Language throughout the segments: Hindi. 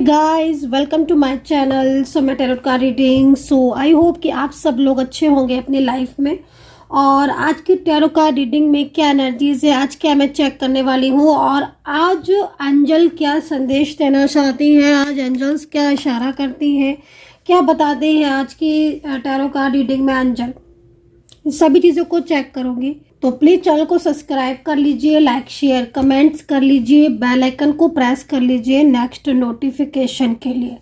Guys welcome to my channel. So मैं tarot card reading. So I hope कि आप सब लोग अच्छे होंगे अपनी लाइफ में। और आज की टैरोट कार्ड रीडिंग में क्या एनर्जीज है, आज क्या मैं चेक करने वाली हूँ और आज एंजल क्या संदेश देना चाहती हैं, आज एंजल्स क्या इशारा करती हैं, क्या बताते हैं आज की टैरोट कार्ड रीडिंग में एंजल, सभी चीज़ों को चेक करूँगी। तो प्लीज़ चैनल को सब्सक्राइब कर लीजिए, लाइक शेयर कमेंट्स कर लीजिए, बेल आइकन को प्रेस कर लीजिए नेक्स्ट नोटिफिकेशन के लिए।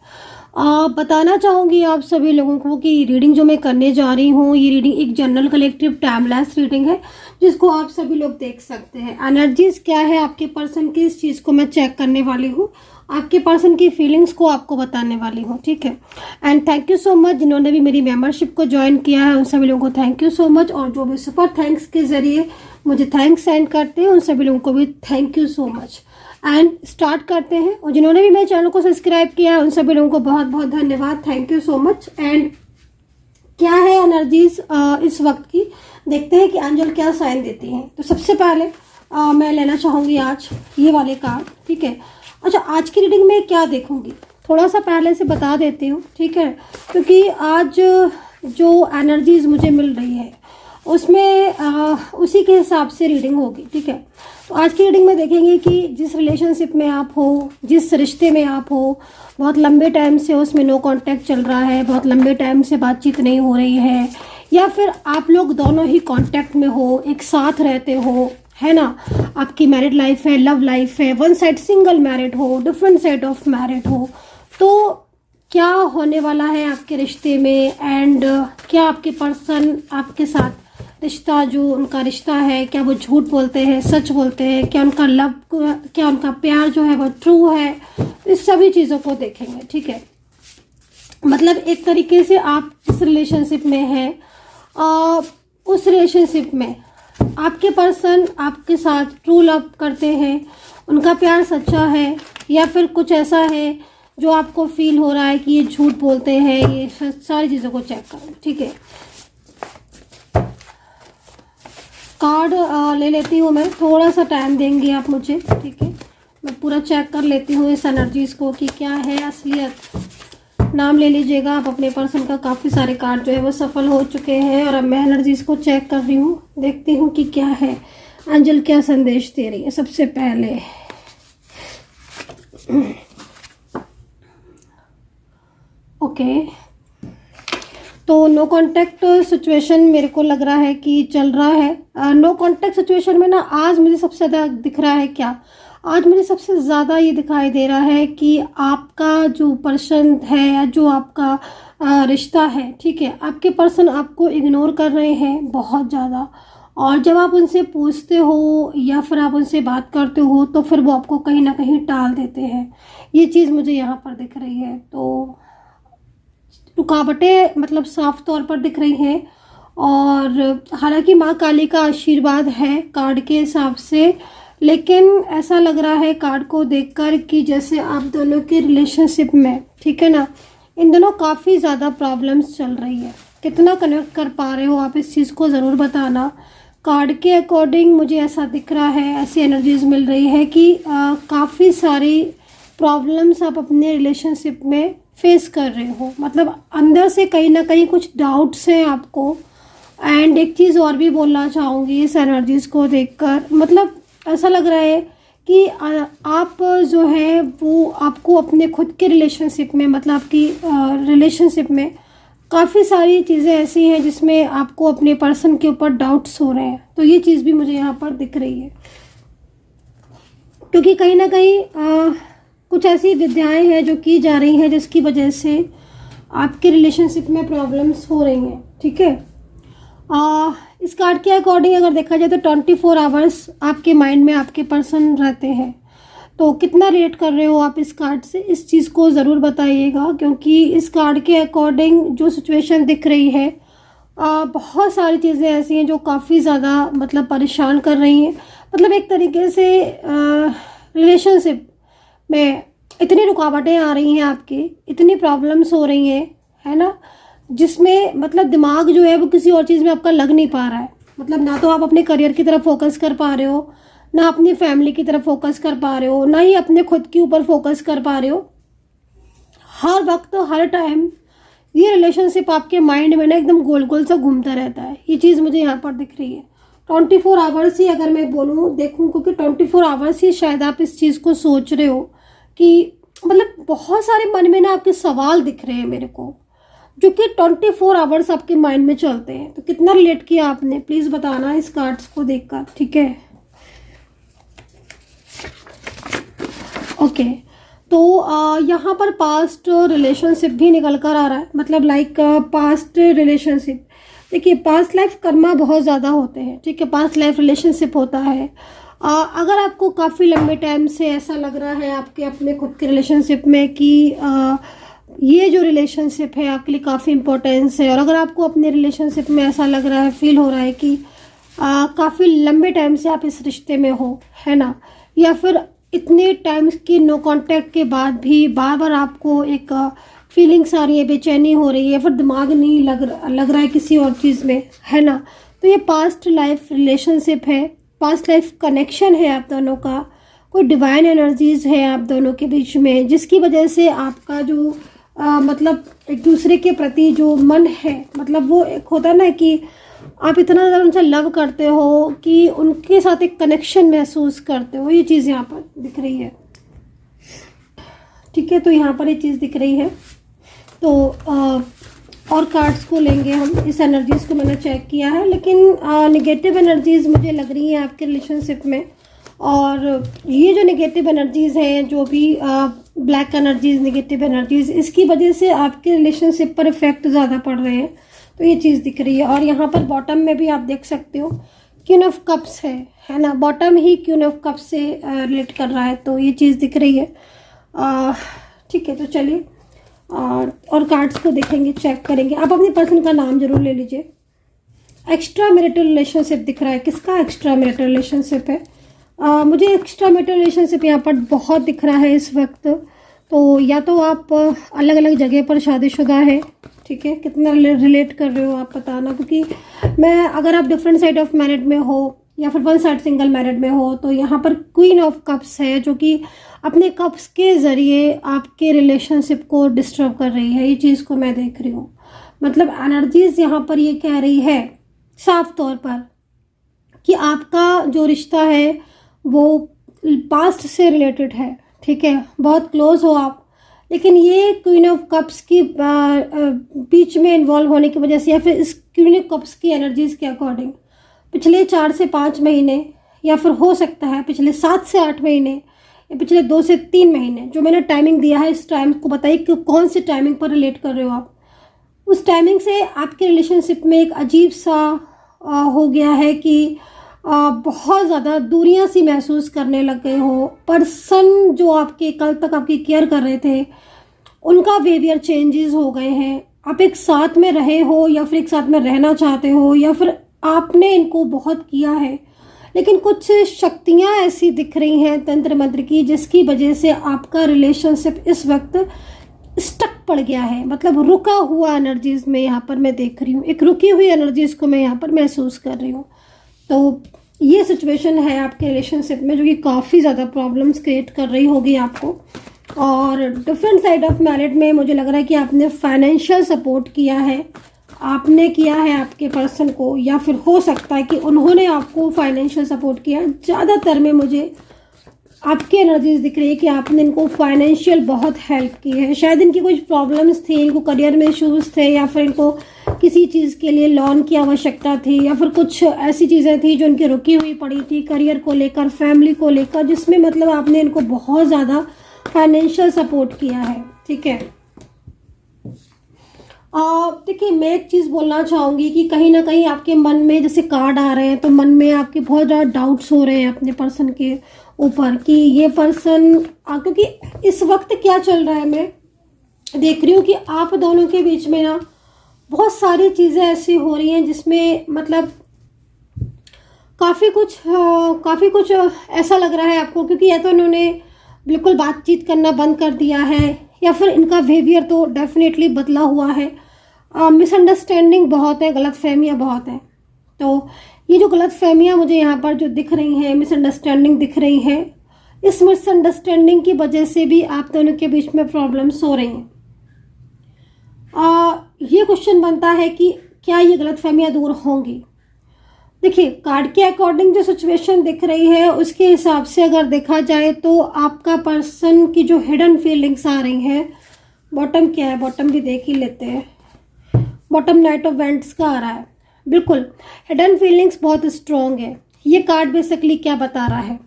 बताना चाहूँगी आप सभी लोगों को कि रीडिंग जो मैं करने जा रही हूँ, ये रीडिंग एक जनरल कलेक्टिव टाइमलेस रीडिंग है जिसको आप सभी लोग देख सकते हैं। एनर्जीज क्या है आपके पर्सन की, इस चीज़ को मैं चेक करने वाली हूँ, आपके पर्सन की फीलिंग्स को आपको बताने वाली हूँ, ठीक है। And thank you so much जिन्होंने भी मेरी मेंबरशिप को ज्वाइन किया है, उन सभी लोगों को थैंक यू सो मच। और जो भी सुपर थैंक्स के जरिए मुझे थैंक्स सेंड करते हैं, उन सभी लोगों को भी thank you so much. And start करते हैं। और जिन्होंने भी मेरे चैनल को सब्सक्राइब किया है, उन सभी लोगों को बहुत बहुत धन्यवाद, thank you so much. And क्या है एनर्जीज इस वक्त की, देखते हैं कि एंजल क्या साइन देती हैं। तो सबसे पहले मैं लेना चाहूँगी आज ये वाले कार्ड, ठीक है। अच्छा, आज की रीडिंग में क्या देखूंगी थोड़ा सा पहले से बता देती हूँ, ठीक है, क्योंकि आज जो एनर्जीज मुझे मिल रही है उसमें उसी के हिसाब से रीडिंग होगी, ठीक है। तो आज की रीडिंग में देखेंगे कि जिस रिलेशनशिप में आप हो, जिस रिश्ते में आप हो, बहुत लंबे टाइम से उसमें नो कांटेक्ट चल रहा है, बहुत लंबे टाइम से बातचीत नहीं हो रही है, या फिर आप लोग दोनों ही कांटेक्ट में हो, एक साथ रहते हो, है ना, आपकी मैरिड लाइफ है, लव लाइफ है, वन साइड सिंगल मैरिड हो, डिफरेंट साइड ऑफ मैरिड हो, तो क्या होने वाला है आपके रिश्ते में। एंड क्या आपके पर्सन आपके साथ रिश्ता, जो उनका रिश्ता है, क्या वो झूठ बोलते हैं, सच बोलते हैं, क्या उनका लव, क्या उनका प्यार जो है वो ट्रू है, इस सभी चीज़ों को देखेंगे, ठीक है। मतलब एक तरीके से आप जिस रिलेशनशिप में हैं, उस रिलेशनशिप में आपके पर्सन आपके साथ ट्रू लव करते हैं, उनका प्यार सच्चा है, या फिर कुछ ऐसा है जो आपको फील हो रहा है कि ये झूठ बोलते हैं, ये सारी चीज़ों को चेक करें, ठीक है। कार्ड ले लेती हूँ मैं, थोड़ा सा टाइम देंगे आप मुझे, ठीक है। मैं पूरा चेक कर लेती हूँ इस एनर्जीज़ को कि क्या है असलियत। नाम ले लीजिएगा आप अपने पर्सन का, काफ़ी सारे कार्ड जो है वो सफल हो चुके हैं और अब मैं एनर्जीज़ को चेक कर रही हूँ, देखती हूँ कि क्या है एंजल क्या संदेश दे रही है। सबसे पहले ओके, तो नो कांटेक्ट सिचुएशन मेरे को लग रहा है कि चल रहा है। नो कांटेक्ट सिचुएशन में ना आज मुझे सबसे ज़्यादा दिख रहा है क्या, आज मुझे सबसे ज़्यादा ये दिखाई दे रहा है कि आपका जो पर्सन है या जो आपका रिश्ता है, ठीक है, आपके पर्सन आपको इग्नोर कर रहे हैं बहुत ज़्यादा। और जब आप उनसे पूछते हो या फिर आप उनसे बात करते हो तो फिर वो आपको कहीं ना कहीं टाल देते हैं, ये चीज़ मुझे यहाँ पर दिख रही है। तो रुकावटें मतलब साफ तौर पर दिख रही हैं। और हालांकि माँ काली का आशीर्वाद है कार्ड के हिसाब से, लेकिन ऐसा लग रहा है कार्ड को देखकर कि जैसे आप दोनों के रिलेशनशिप में, ठीक है ना, इन दोनों काफ़ी ज़्यादा प्रॉब्लम्स चल रही है। कितना कनेक्ट कर पा रहे हो आप, इस चीज़ को ज़रूर बताना। कार्ड के अकॉर्डिंग मुझे ऐसा दिख रहा है, ऐसी एनर्जीज मिल रही है कि काफ़ी सारी प्रॉब्लम्स आप अपने रिलेशनशिप में फेस कर रहे हो, मतलब अंदर से कहीं ना कहीं कुछ डाउट्स हैं आपको। एंड एक चीज़ और भी बोलना चाहूँगी इस एनर्जीज़ को देखकर, मतलब ऐसा लग रहा है कि आप जो है वो आपको अपने खुद के रिलेशनशिप में, मतलब आपकी रिलेशनशिप में काफ़ी सारी चीज़ें ऐसी हैं जिसमें आपको अपने पर्सन के ऊपर डाउट्स हो रहे हैं। तो ये चीज़ भी मुझे यहाँ पर दिख रही है, क्योंकि कहीं ना कहीं कुछ ऐसी विद्याएं हैं जो की जा रही हैं जिसकी वजह से आपके रिलेशनशिप में प्रॉब्लम्स हो रही हैं, ठीक है। इस कार्ड के अकॉर्डिंग अगर देखा जाए तो 24 आवर्स आपके माइंड में आपके पर्सन रहते हैं। तो कितना रेट कर रहे हो आप इस कार्ड से, इस चीज़ को ज़रूर बताइएगा, क्योंकि इस कार्ड के अकॉर्डिंग जो सिचुएशन दिख रही है, बहुत सारी चीज़ें ऐसी हैं जो काफ़ी ज़्यादा मतलब परेशान कर रही हैं। मतलब एक तरीके से रिलेशनशिप में इतनी रुकावटें आ रही हैं आपकी, इतनी प्रॉब्लम्स हो रही हैं, है ना, जिसमें मतलब दिमाग जो है वो किसी और चीज़ में आपका लग नहीं पा रहा है। मतलब ना तो आप अपने करियर की तरफ फोकस कर पा रहे हो, ना अपनी फैमिली की तरफ फोकस कर पा रहे हो, ना ही अपने खुद के ऊपर फोकस कर पा रहे हो। हर वक्त हर टाइम ये रिलेशनशिप आपके माइंड में ना एकदम गोल गोल सा घूमता रहता है। ये चीज़ मुझे यहाँ पर दिख रही है। 24 आवर्स ही अगर मैं बोलूँ देखूँ, क्योंकि 24 आवर्स ही शायद आप इस चीज़ को सोच रहे हो कि मतलब बहुत सारे मन में ना आपके सवाल दिख रहे हैं मेरे को, जो कि 24 आवर्स आपके माइंड में चलते हैं। तो कितना रिलेट किया आपने, प्लीज़ बताना इस कार्ड्स को देखकर, ठीक है। ओके, तो यहाँ पर पास्ट रिलेशनशिप भी निकल कर आ रहा है, मतलब लाइक पास्ट रिलेशनशिप। देखिए पास्ट लाइफ कर्मा बहुत ज़्यादा होते हैं, ठीक है, पास्ट लाइफ रिलेशनशिप होता है। अगर आपको काफ़ी लंबे टाइम से ऐसा लग रहा है आपके अपने खुद के रिलेशनशिप में कि ये जो रिलेशनशिप है आपके लिए काफ़ी इम्पोर्टेंस है, और अगर आपको अपने रिलेशनशिप में ऐसा लग रहा है, फील हो रहा है कि काफ़ी लंबे टाइम से आप इस रिश्ते में हो, है ना, या फिर इतने टाइम्स की नो कांटेक्ट के बाद भी बार बार आपको एक फीलिंग्स आ रही है, बेचैनी हो रही है, फिर दिमाग नहीं लग रहा है किसी और चीज़ में, है ना, तो ये पास्ट लाइफ रिलेशनशिप है, पास्ट लाइफ कनेक्शन है आप दोनों का। कोई डिवाइन एनर्जीज है आप दोनों के बीच में, जिसकी वजह से आपका जो मतलब एक दूसरे के प्रति जो मन है, मतलब वो एक होता है ना कि आप इतना ज़्यादा उनसे लव करते हो कि उनके साथ एक कनेक्शन महसूस करते हो। ये चीज़ यहाँ पर दिख रही है, ठीक है। तो यहाँ पर ये चीज़ दिख रही है। तो और कार्ड्स को लेंगे हम, इस एनर्जीज़ को मैंने चेक किया है, लेकिन नेगेटिव एनर्जीज़ मुझे लग रही हैं आपके रिलेशनशिप में। और ये जो नेगेटिव एनर्जीज़ हैं, जो भी ब्लैक एनर्जीज़, नेगेटिव एनर्जीज़, इसकी वजह से आपके रिलेशनशिप पर इफ़ेक्ट ज़्यादा पड़ रहे हैं। तो ये चीज़ दिख रही है। और यहाँ पर बॉटम में भी आप देख सकते हो क्वीन ऑफ कप्स है ना, bottom he queen of cups से रिलेट कर रहा है। तो ये चीज़ दिख रही है, ठीक है। तो चलिए और कार्ड्स को देखेंगे, चेक करेंगे। आप अपने पर्सन का नाम जरूर ले लीजिए। एक्स्ट्रा मैरिटल रिलेशनशिप दिख रहा है, किसका एक्स्ट्रा मैरिटल रिलेशनशिप है? मुझे एक्स्ट्रा मैरिटल रिलेशनशिप यहाँ पर बहुत दिख रहा है इस वक्त। तो या तो आप अलग अलग जगह पर शादीशुदा है, ठीक है, कितना रिलेट कर रहे हो आप बताना, क्योंकि मैं अगर आप डिफरेंट साइड ऑफ मैरिड में हो या फिर वन साइड सिंगल मैरिड में हो, तो यहाँ पर क्वीन ऑफ कप्स है, जो कि अपने कप्स के ज़रिए आपके रिलेशनशिप को डिस्टर्ब कर रही है। ये चीज़ को मैं देख रही हूँ, मतलब एनर्जीज यहाँ पर ये कह रही है साफ तौर पर कि आपका जो रिश्ता है वो पास्ट से रिलेटेड है, ठीक है, बहुत क्लोज हो आप, लेकिन ये क्वीन ऑफ कप्स की बीच में इन्वॉल्व होने की वजह से, या फिर इस क्वीन ऑफ कप्स की एनर्जीज के अकॉर्डिंग पिछले 4 से 5 महीने, या फिर हो सकता है पिछले 7 से 8 महीने, या पिछले 2 से 3 महीने, जो मैंने टाइमिंग दिया है, इस टाइम को बताइए कि कौन सी टाइमिंग पर रिलेट कर रहे हो आप। उस टाइमिंग से आपके रिलेशनशिप में एक अजीब सा हो गया है कि बहुत ज़्यादा दूरियां सी महसूस करने लग गए हो। पर्सन जो आपके कल तक आपकी केयर कर रहे थे, उनका बिहेवियर चेंजेस हो गए हैं। आप एक साथ में रहे हो या फिर एक साथ में रहना चाहते हो, या फिर आपने इनको बहुत किया है, लेकिन कुछ शक्तियां ऐसी दिख रही हैं तंत्र मंत्र की, जिसकी वजह से आपका रिलेशनशिप इस वक्त स्टक पड़ गया है, मतलब रुका हुआ एनर्जीज में यहाँ पर मैं देख रही हूँ, एक रुकी हुई एनर्जीज को मैं यहाँ पर महसूस कर रही हूँ। तो ये सिचुएशन है आपके रिलेशनशिप में, जो कि काफ़ी ज़्यादा प्रॉब्लम्स क्रिएट कर रही होगी आपको। और डिफरेंट साइड ऑफ मैरिड में मुझे लग रहा है कि आपने फाइनेंशियल सपोर्ट किया है, आपने किया है आपके पर्सन को, या फिर हो सकता है कि उन्होंने आपको फाइनेंशियल सपोर्ट किया। ज़्यादातर में मुझे आपकी एनर्जीज दिख रही है कि आपने इनको फाइनेंशियल बहुत हेल्प की है। शायद इनकी कुछ प्रॉब्लम्स थी, इनको करियर में इश्यूज थे, या फिर इनको किसी चीज़ के लिए लोन की आवश्यकता थी, या फिर कुछ ऐसी चीज़ें थी जो इनकी रुकी हुई पड़ी थी, करियर को लेकर, फैमिली को लेकर, जिसमें मतलब आपने इनको बहुत ज़्यादा फाइनेंशियल सपोर्ट किया है, ठीक है। देखिए मैं एक चीज़ बोलना चाहूँगी कि कहीं ना कहीं आपके मन में जैसे कार्ड आ रहे हैं, तो मन में आपके बहुत ज़्यादा डाउट्स हो रहे हैं अपने पर्सन के ऊपर कि ये पर्सन, क्योंकि इस वक्त क्या चल रहा है, मैं देख रही हूँ कि आप दोनों के बीच में ना बहुत सारी चीज़ें ऐसी हो रही हैं जिसमें मतलब काफ़ी कुछ ऐसा लग रहा है आपको, क्योंकि या तो इन्होंने बिल्कुल बातचीत करना बंद कर दिया है, या फिर इनका बिहेवियर तो डेफिनेटली बदला हुआ है। मिसअंडरस्टैंडिंग बहुत है, गलतफहमियां बहुत हैं। तो ये जो गलतफहमियां मुझे यहाँ पर जो दिख रही हैं, मिसअंडरस्टैंडिंग दिख रही हैं, इस मिसअंडरस्टैंडिंग की वजह से भी आप दोनों के बीच में प्रॉब्लम्स हो रही हैं, ये क्वेश्चन बनता है कि क्या ये गलतफहमियां दूर होंगी। देखिए, कार्ड के अकॉर्डिंग जो सिचुएशन दिख रही है उसके हिसाब से अगर देखा जाए तो आपका पर्सन की जो हिडन फीलिंग्स आ रही हैं, बॉटम क्या है, बॉटम भी देख ही लेते हैं। बॉटम नाइट ऑफ वेंट्स का आ रहा है। बिल्कुल हिडन फीलिंग्स बहुत स्ट्रॉन्ग है। ये कार्ड बेसिकली क्या बता रहा है,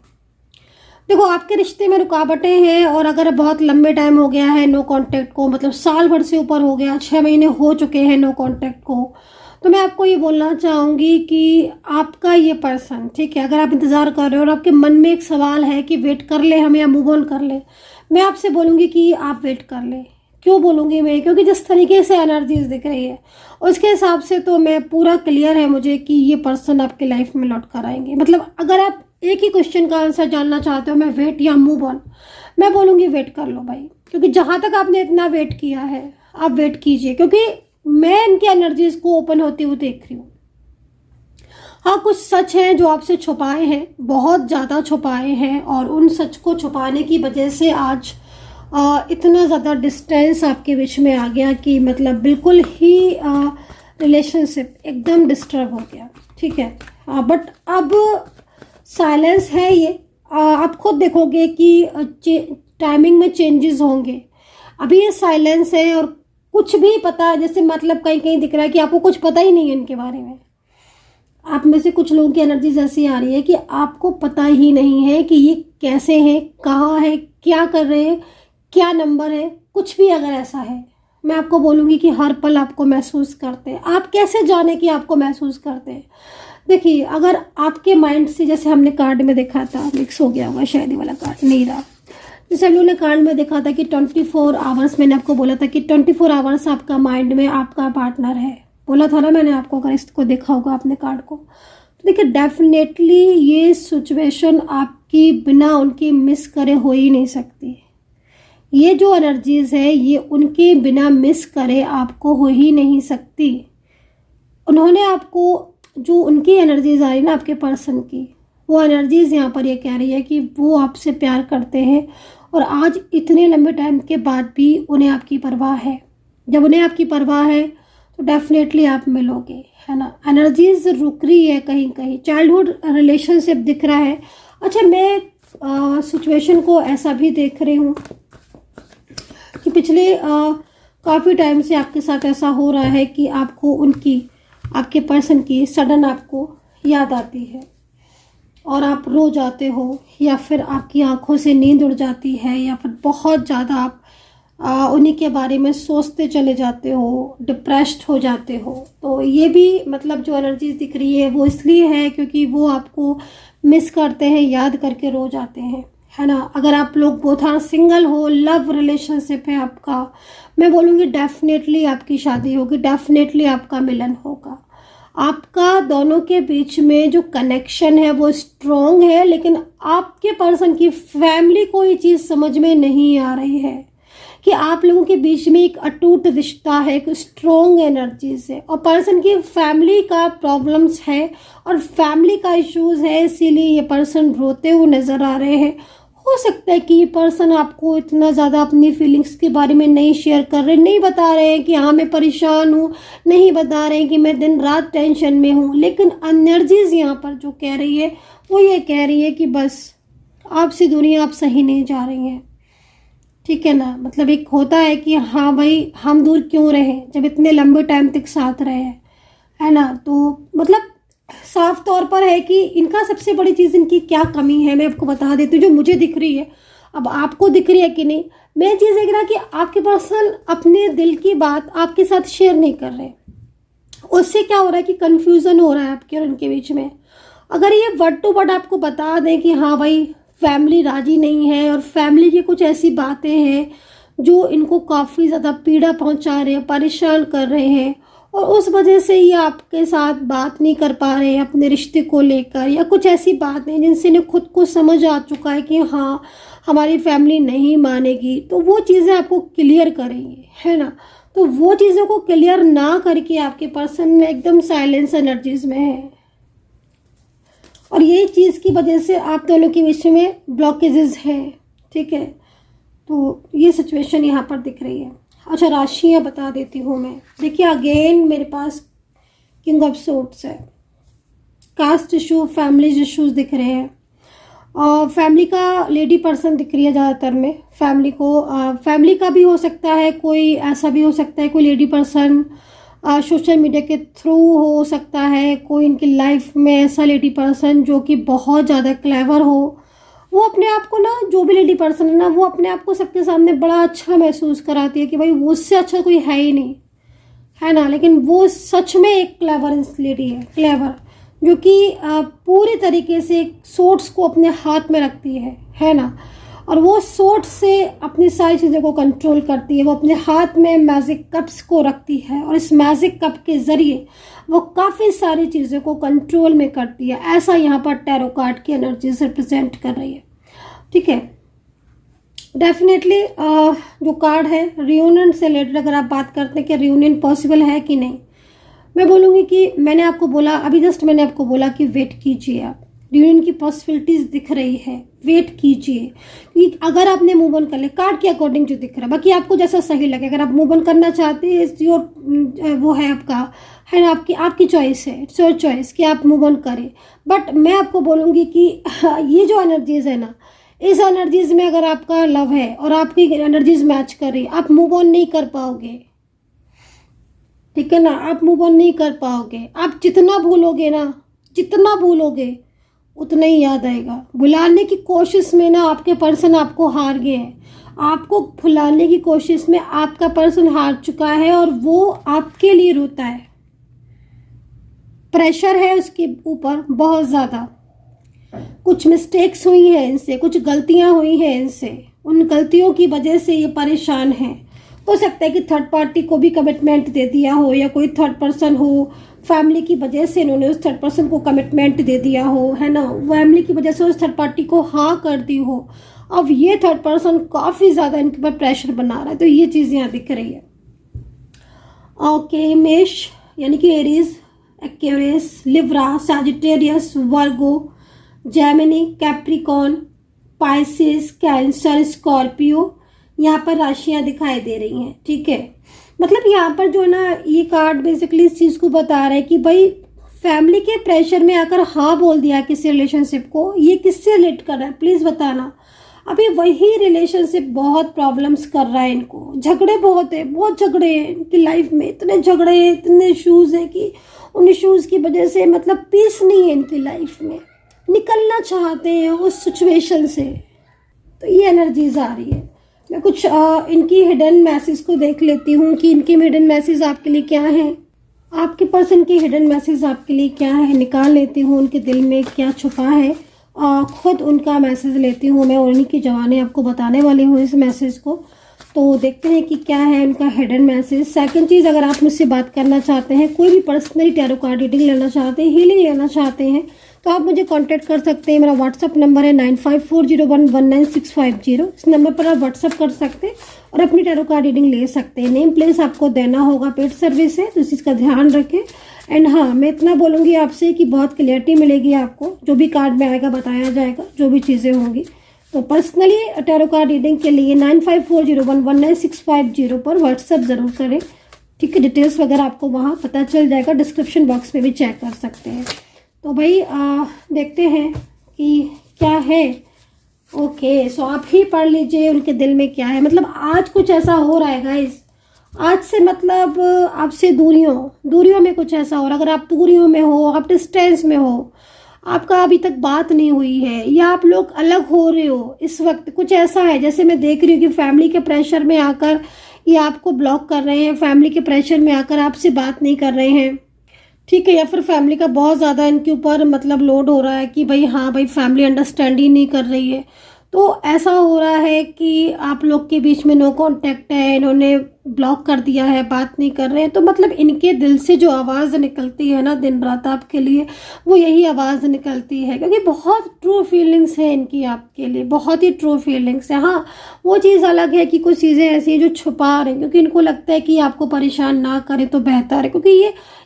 देखो आपके रिश्ते में रुकावटें हैं, और अगर बहुत लंबे टाइम हो गया है नो कांटेक्ट को, मतलब साल भर से ऊपर हो गया, 6 महीने हो चुके हैं नो कांटेक्ट को, तो मैं आपको ये बोलना चाहूँगी कि आपका ये पर्सन, ठीक है, अगर आप इंतज़ार कर रहे हो और आपके मन में एक सवाल है कि वेट कर ले हम या मूव ऑन कर ले, मैं आपसे बोलूँगी कि आप वेट कर ले। क्यों बोलूँगी मैं, क्योंकि जिस तरीके से एनर्जीज दिख रही है उसके हिसाब से तो मैं पूरा क्लियर है मुझे कि ये पर्सन आपके लाइफ में लौट कर आएंगे। मतलब अगर आप एक ही क्वेश्चन का आंसर जानना चाहते हो, मैं वेट या मूव ऑन, मैं बोलूँगी वेट कर लो भाई, क्योंकि जहाँ तक आपने इतना वेट किया है आप वेट कीजिए, क्योंकि मैं इनकी एनर्जीज को ओपन होती हुई देख रही हूँ। हाँ, कुछ सच हैं जो आपसे छुपाए हैं, बहुत ज़्यादा छुपाए हैं, और उन सच को छुपाने की वजह से आज इतना ज़्यादा डिस्टेंस आपके बीच में आ गया कि मतलब बिल्कुल ही रिलेशनशिप एकदम डिस्टर्ब हो गया, ठीक है। बट अब साइलेंस है ये, आप खुद देखोगे कि टाइमिंग में चेंजेस होंगे। अभी ये साइलेंस है और कुछ भी पता, जैसे मतलब कहीं कहीं दिख रहा है कि आपको कुछ पता ही नहीं है इनके बारे में। आप में से कुछ लोगों की एनर्जीज ऐसी आ रही है कि आपको पता ही नहीं है कि ये कैसे हैं, कहाँ है, क्या कर रहे हैं, क्या नंबर है, कुछ भी अगर ऐसा है, मैं आपको बोलूँगी कि हर पल आपको महसूस करते हैं। आप कैसे जाने कि आपको महसूस करते हैं। देखिए, अगर आपके माइंड से, जैसे हमने कार्ड में देखा था, मिक्स हो गया होगा शायद, ये वाला कार्ड नहीं रहा, जैसे हम लोगों ने कार्ड में देखा था कि 24 आवर्स, मैंने आपको बोला था कि 24 आवर्स आपका माइंड में आपका पार्टनर है, बोला था ना मैंने आपको, अगर इसको देखा होगा आपने कार्ड को, तो देखिए डेफिनेटली ये सिचुएशन आपकी बिना उनके मिस करे हो ही नहीं सकती। ये जो एनर्जीज है ये उनके बिना मिस करे आपको हो ही नहीं सकती। उन्होंने आपको, जो उनकी एनर्जीज आ रही ना आपके पर्सन की, वो एनर्जीज यहाँ पर ये कह रही है कि वो आपसे प्यार करते हैं, और आज इतने लंबे टाइम के बाद भी उन्हें आपकी परवाह है। जब उन्हें आपकी परवाह है तो डेफिनेटली आप मिलोगे, है ना। एनर्जीज रुक रही है कहीं कहीं, चाइल्डहुड रिलेशनशिप दिख रहा है। अच्छा, मैं सिचुएशन को ऐसा भी देख रही हूँ कि पिछले काफ़ी टाइम से आपके साथ ऐसा हो रहा है कि आपको उनकी, आपके पर्सन की सडन आपको याद आती है और आप रो जाते हो, या फिर आपकी आंखों से नींद उड़ जाती है, या फिर बहुत ज़्यादा आप उन्हीं के बारे में सोचते चले जाते हो, डिप्रेस्ड हो जाते हो। तो ये भी मतलब जो एनर्जीज दिख रही है वो इसलिए है क्योंकि वो आपको मिस करते हैं, याद करके रो जाते हैं, है ना। अगर आप लोग बोथ आर सिंगल हो, लव रिलेशनशिप है आपका, मैं बोलूँगी डेफिनेटली आपकी शादी होगी, डेफिनेटली आपका मिलन होगा। आपका दोनों के बीच में जो कनेक्शन है वो स्ट्रॉन्ग है, लेकिन आपके पर्सन की फैमिली को ये चीज़ समझ में नहीं आ रही है कि आप लोगों के बीच में एक अटूट रिश्ता है, एक स्ट्रॉन्ग एनर्जीज है, और पर्सन की फैमिली का प्रॉब्लम्स है और फैमिली का इश्यूज है, इसीलिए ये पर्सन रोते हुए नज़र आ रहे हैं। हो सकता है कि ये पर्सन आपको इतना ज़्यादा अपनी फीलिंग्स के बारे में नहीं शेयर कर रहे, नहीं बता रहे हैं कि हाँ मैं परेशान हूँ, नहीं बता रहे हैं कि मैं दिन रात टेंशन में हूँ, लेकिन एनर्जीज यहाँ पर जो कह रही है वो ये कह रही है कि बस आपसे दुनिया आप सही नहीं जा रही हैं, ठीक है ना। मतलब एक होता है कि हाँ भाई हम दूर क्यों रहे जब इतने लंबे टाइम तक साथ रहे हैं, है ना। तो मतलब साफ तौर पर है कि इनका सबसे बड़ी चीज़, इनकी क्या कमी है मैं आपको बता देती हूँ, जो मुझे दिख रही है। अब आपको दिख रही है कि नहीं, मैं चीज़ देख रहा कि आपके पर्सन अपने दिल की बात आपके साथ शेयर नहीं कर रहे, उससे क्या हो रहा है कि कन्फ्यूज़न हो रहा है आपके और उनके बीच में। अगर ये वर्ड टू वर्ड आपको बता दें कि हाँ भाई फैमिली राजी नहीं है और फैमिली की कुछ ऐसी बातें हैं जो इनको काफ़ी ज़्यादा पीड़ा पहुंचा रहे हैं, परेशान कर रहे हैं, और उस वजह से ये आपके साथ बात नहीं कर पा रहे हैं अपने रिश्ते को लेकर, या कुछ ऐसी बातें जिनसे इन्हें खुद को समझ आ चुका है कि हाँ हमारी फैमिली नहीं मानेगी, तो वो चीज़ें आपको क्लियर करेंगे, है ना। तो वो चीज़ों को क्लियर ना करके आपके पर्सन एकदम साइलेंस एनर्जीज में है, और यही चीज़ की वजह से आप दोनों के बीच में ब्लॉकेजेस हैं, ठीक है। तो ये सिचुएशन यहाँ पर दिख रही है। अच्छा, राशियाँ बता देती हूँ मैं। देखिए अगेन मेरे पास किंग ऑफ सोर्ड्स है, कास्ट इशू, फैमिली इश्यूज दिख रहे हैं, और फैमिली का लेडी पर्सन दिख रही है ज़्यादातर में। फैमिली को फैमिली का भी हो सकता है, कोई ऐसा भी हो सकता है कोई लेडी पर्सन सोशल मीडिया के थ्रू हो सकता है, कोई इनकी लाइफ में ऐसा लेडी पर्सन जो कि बहुत ज़्यादा क्लेवर हो। वो अपने आप को ना, जो भी लेडी पर्सन है ना, वो अपने आप को सबके सामने बड़ा अच्छा महसूस कराती है कि भाई वो उससे अच्छा कोई है ही नहीं, है ना। लेकिन वो सच में एक क्लेवर लेडी है, क्लेवर, जो कि पूरी तरीके से सोर्ट्स को अपने हाथ में रखती है ना। और वो सोर्ट से अपनी सारी चीज़ों को कंट्रोल करती है। वो अपने हाथ में मैजिक कप्स को रखती है और इस मैजिक कप के ज़रिए वो काफ़ी सारी चीज़ों को कंट्रोल में करती है। ऐसा यहाँ पर टैरो कार्ड की एनर्जीज रिप्रेजेंट कर रही है, ठीक है। डेफिनेटली जो कार्ड है रियूनियन से रिलेटेड, अगर आप बात करते हैं कि रियूनियन पॉसिबल है कि नहीं, मैं बोलूँगी कि मैंने आपको बोला, अभी जस्ट मैंने आपको बोला कि वेट कीजिए आप, रियूनियन की पॉसिबिलिटीज दिख रही है, वेट कीजिए। क्योंकि अगर आपने मूव ऑन कर ले, कार्ड के अकॉर्डिंग जो दिख रहा है, बाकी आपको जैसा सही लगे, अगर आप मूव ऑन करना चाहते हैं इट्स योर, वो है आपका, है ना, आपकी चॉइस है, इट्स योर चॉइस कि आप मूव ऑन करें। बट मैं आपको बोलूँगी कि ये जो एनर्जीज है ना, इस एनर्जीज में अगर आपका लव है और आपकी एनर्जीज मैच कर रही, आप मूव ऑन नहीं कर पाओगे, ठीक है ना। आप मूव ऑन नहीं कर पाओगे। आप जितना भूलोगे ना, जितना भूलोगे उतना ही याद आएगा। भुलाने की कोशिश में ना आपके पर्सन आपको हार गए हैं, आपको भुलाने की कोशिश में आपका पर्सन हार चुका है और वो आपके लिए रोता है। प्रेशर है उसके ऊपर बहुत ज़्यादा, कुछ मिस्टेक्स हुई हैं इनसे, कुछ गलतियां हुई हैं इनसे, उन गलतियों की वजह से ये परेशान है। हो सकता है कि थर्ड पार्टी को भी कमिटमेंट दे दिया हो, या कोई थर्ड पर्सन हो, फैमिली की वजह से इन्होंने उस थर्ड पर्सन को कमिटमेंट दे दिया हो, है ना, फैमिली की वजह से उस थर्ड पार्टी को हाँ कर दी हो। अब ये थर्ड पर्सन काफ़ी ज़्यादा इनके ऊपर प्रेशर बना रहा है, तो ये चीज़ यहाँ दिख रही है। ओके, मेष यानी कि Aries, Aquarius, Libra, Sagittarius, Virgo, Gemini, Capricorn, Pisces, Cancer, Scorpio, यहाँ पर राशियाँ दिखाई दे रही हैं, ठीक है। मतलब यहाँ पर जो है ना, ये कार्ड बेसिकली इस चीज़ को बता रहा है कि भाई फैमिली के प्रेशर में आकर हाँ बोल दिया किसी रिलेशनशिप को। ये किससे रिलेट कर रहा है प्लीज़ बताना। अभी वही रिलेशनशिप बहुत प्रॉब्लम्स कर रहा है इनको, झगड़े बहुत है, बहुत झगड़े हैं इनकी लाइफ में, इतने झगड़े हैं, इतने इशूज़ हैं कि उन इशूज़ की वजह से मतलब पीस नहीं है इनकी लाइफ में, निकलना चाहते हैं उस सिचुएशन से। तो ये एनर्जीज आ रही है। मैं कुछ इनकी हिडन मैसेज को देख लेती हूँ कि इनके हिडन मैसेज आपके लिए क्या है, आपके पर्सन के हिडन मैसेज आपके लिए क्या है, निकाल लेती हूँ उनके दिल में क्या छुपा है, खुद उनका मैसेज लेती हूँ मैं, और उन्हीं की जवानी आपको बताने वाली हूँ इस मैसेज को। तो देखते हैं कि क्या है उनका हिडन मैसेज। सेकंड चीज़, अगर आप मुझसे बात करना चाहते हैं, कोई भी पर्सनली टैरो कार्ड रीडिंग लेना चाहते हैं, हीलिंग लेना चाहते हैं, तो आप मुझे कांटेक्ट कर सकते हैं। मेरा व्हाट्सअप नंबर है 9540119650। इस नंबर पर आप व्हाट्सअप कर सकते हैं और अपनी टैरो कार्ड रीडिंग ले सकते हैं। नेम प्लेस आपको देना होगा, पेड सर्विस है, तो इस चीज़ का ध्यान रखें। एंड हाँ, मैं इतना बोलूँगी आपसे कि बहुत क्लियरिटी मिलेगी आपको, जो भी कार्ड में आएगा बताया जाएगा, जो भी चीज़ें होंगी। तो पर्सनली टैरो कार्ड रीडिंग के लिए 9540119650 पर व्हाट्सअप ज़रूर करें, ठीक है। डिटेल्स वगैरह आपको वहाँ पता चल जाएगा, डिस्क्रिप्शन बॉक्स में भी चेक कर सकते हैं। तो भाई देखते हैं कि क्या है। ओके, सो आप ही पढ़ लीजिए उनके दिल में क्या है। मतलब आज कुछ ऐसा हो रहा है गाइस, आज से मतलब आपसे दूरियों में कुछ ऐसा हो रहा है। अगर आप दूरियों में हो, आप डिस्टेंस में हो, आपका अभी तक बात नहीं हुई है, या आप लोग अलग हो रहे हो इस वक्त, कुछ ऐसा है। जैसे मैं देख रही हूँ कि फैमिली के प्रेशर में आकर ये आपको ब्लॉक कर रहे हैं, फैमिली के प्रेशर में आकर आपसे बात नहीं कर रहे हैं, ठीक है। या फिर फैमिली का बहुत ज़्यादा इनके ऊपर मतलब लोड हो रहा है कि भाई हाँ भाई फैमिली अंडरस्टैंड ही नहीं कर रही है। तो ऐसा हो रहा है कि आप लोग के बीच में नो कांटेक्ट है, इन्होंने ब्लॉक कर दिया है, बात नहीं कर रहे हैं। तो मतलब इनके दिल से जो आवाज़ निकलती है ना दिन रात आपके लिए, वो यही आवाज़ निकलती है, क्योंकि बहुत ट्रू फीलिंग्स है इनकी आपके लिए, बहुत ही ट्रू फीलिंग्स है। हाँ, वो चीज़ अलग है कि कुछ चीज़ें ऐसी हैं जो छुपा रहे हैं, क्योंकि इनको लगता है कि आपको परेशान ना करें तो बेहतर है, क्योंकि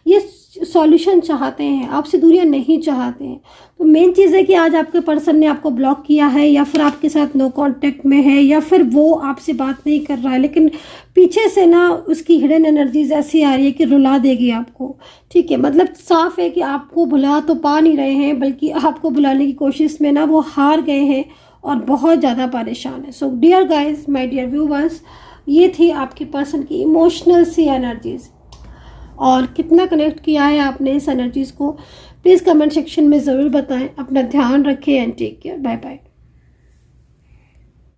ये सॉल्यूशन चाहते हैं, आपसे दूरियां नहीं चाहते हैं। तो मेन चीज़ है कि आज आपके पर्सन ने आपको ब्लॉक किया है, या फिर आपके साथ नो कांटेक्ट में है, या फिर वो आपसे बात नहीं कर रहा है, लेकिन पीछे से ना उसकी हिडन एनर्जीज ऐसी आ रही है कि रुला देगी आपको। ठीक है, मतलब साफ है कि आपको भुला तो पा नहीं रहे हैं, बल्कि आपको भुलाने की कोशिश में ना वो हार गए हैं और बहुत ज़्यादा परेशान है। So dear guys, my dear viewers, ये थी आपकी पर्सन की इमोशनल सी एनर्जीज। और कितना कनेक्ट किया है आपने इस एनर्जीज को, प्लीज़ कमेंट सेक्शन में ज़रूर बताएं। अपना ध्यान रखें and take care. Bye bye.